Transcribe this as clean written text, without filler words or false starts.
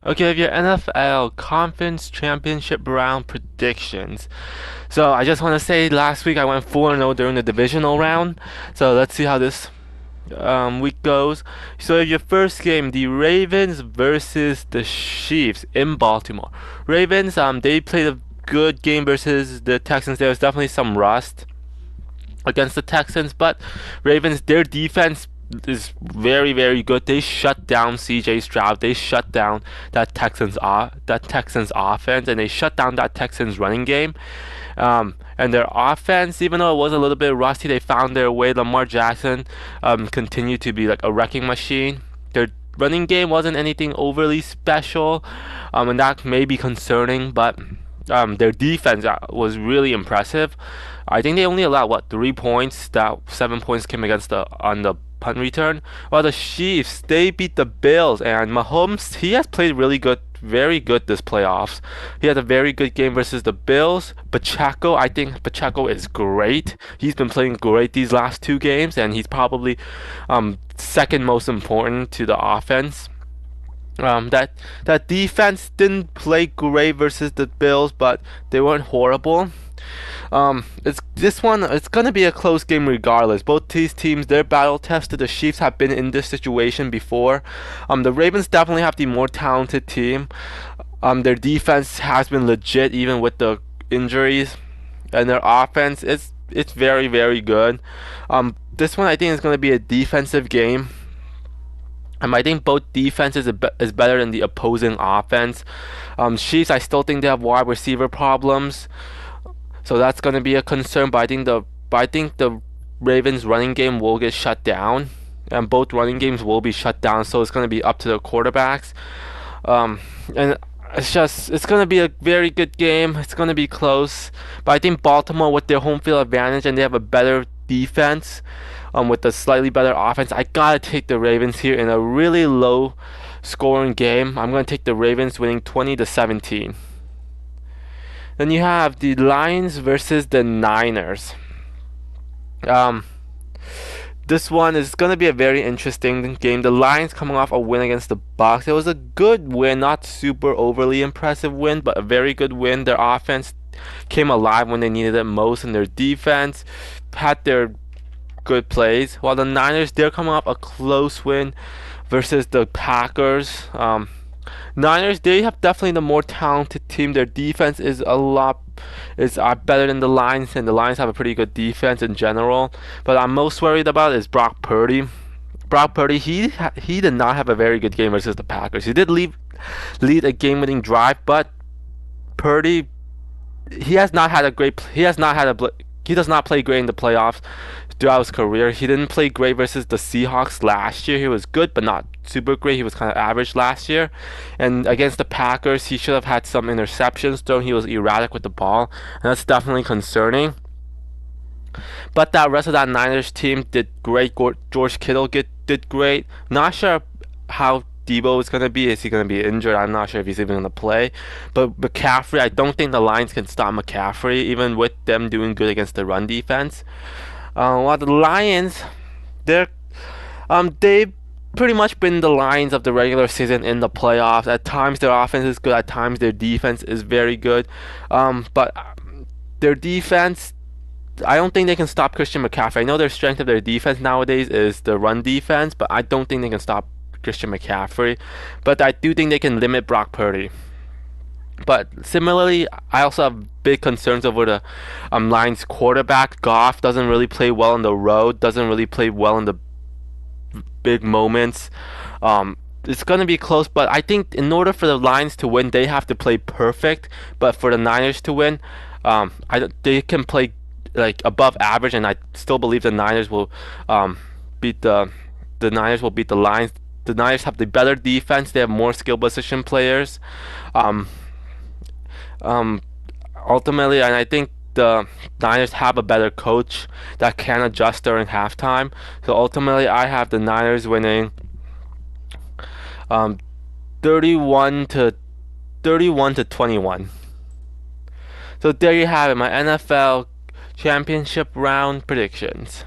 Okay, your NFL Conference Championship round predictions. So I just want to say last week I went 4-0 during the divisional round. So let's see how this week goes. So your first game, the Ravens versus the Chiefs in Baltimore. Ravens, they played a good game versus the Texans. There was definitely some rust against the Texans, but Ravens, their defense is very, very good. They shut down CJ Stroud. They shut down that Texans offense, and they shut down that Texans running game. And their offense, even though it was a little bit rusty, they found their way. Lamar Jackson continued to be like a wrecking machine. Their running game wasn't anything overly special, and that may be concerning, but their defense was really impressive. I think they only allowed 3 points. That 7 points came against on the punt return. While the Chiefs, they beat the Bills, and Mahomes, he has played really good, very good this playoffs. He had a very good game versus the Bills. Pacheco, I think Pacheco is great. He's been playing great these last two games, and he's probably second most important to the offense. That defense didn't play great versus the Bills, but they weren't horrible. It's gonna be a close game regardless. Both these teams, they're battle tested. The Chiefs have been in this situation before. The Ravens definitely have the more talented team. Their defense has been legit even with the injuries, and their offense it's very, very good. This one I think is gonna be a defensive game. I think both defenses is better than the opposing offense. Chiefs, I still think they have wide receiver problems, so that's going to be a concern. But I think the Ravens running game will get shut down, and both running games will be shut down. So it's going to be up to the quarterbacks. And it's going to be a very good game. It's going to be close, but I think Baltimore with their home field advantage and they have a better defense, with a slightly better offense. I gotta take the Ravens here in a really low scoring game. I'm gonna take the Ravens winning 20-17. Then you have the Lions versus the Niners. Um, this one is gonna be a very interesting game. The Lions coming off a win against the Bucks. It was a good win, not super overly impressive win, but a very good win. Their offense came alive when they needed it most, and their defense had their good plays. While the Niners, they're coming off a close win versus the Packers. Niners, they have definitely the more talented team. Their defense is better than the Lions, and the Lions have a pretty good defense in general. But I'm most worried about is Brock Purdy. Brock Purdy, he did not have a very good game versus the Packers. He did lead a game-winning drive, but Purdy, he has not had a great. He has not had a. He does not play great in the playoffs throughout his career. He didn't play great versus the Seahawks last year. He was good, but not super great. He was kind of average last year. And against the Packers, he should have had some interceptions thrown. He was erratic with the ball, and that's definitely concerning. But that rest of that Niners team did great. George Kittle did great. Not sure how Debo is going to be. Is he going to be injured? I'm not sure if he's even going to play. But McCaffrey, I don't think the Lions can stop McCaffrey, even with them doing good against the run defense. While the Lions, they've pretty much been the Lions of the regular season in the playoffs. At times their offense is good. At times their defense is very good. But their defense, I don't think they can stop Christian McCaffrey. I know their strength of their defense nowadays is the run defense, but I don't think they can stop Christian McCaffrey. But I do think they can limit Brock Purdy. But similarly, I also have big concerns over the Lions quarterback. Goff doesn't really play well on the road, doesn't really play well in the big moments. It's going to be close, but I think in order for the Lions to win, they have to play perfect. But for the Niners to win, they can play like above average, and I still believe the Niners will beat the Niners will beat the Lions. The Niners have the better defense. They have more skill position players. Ultimately, and I think the Niners have a better coach that can adjust during halftime. So ultimately, I have the Niners winning 31 to 21. So there you have it, my NFL championship round predictions.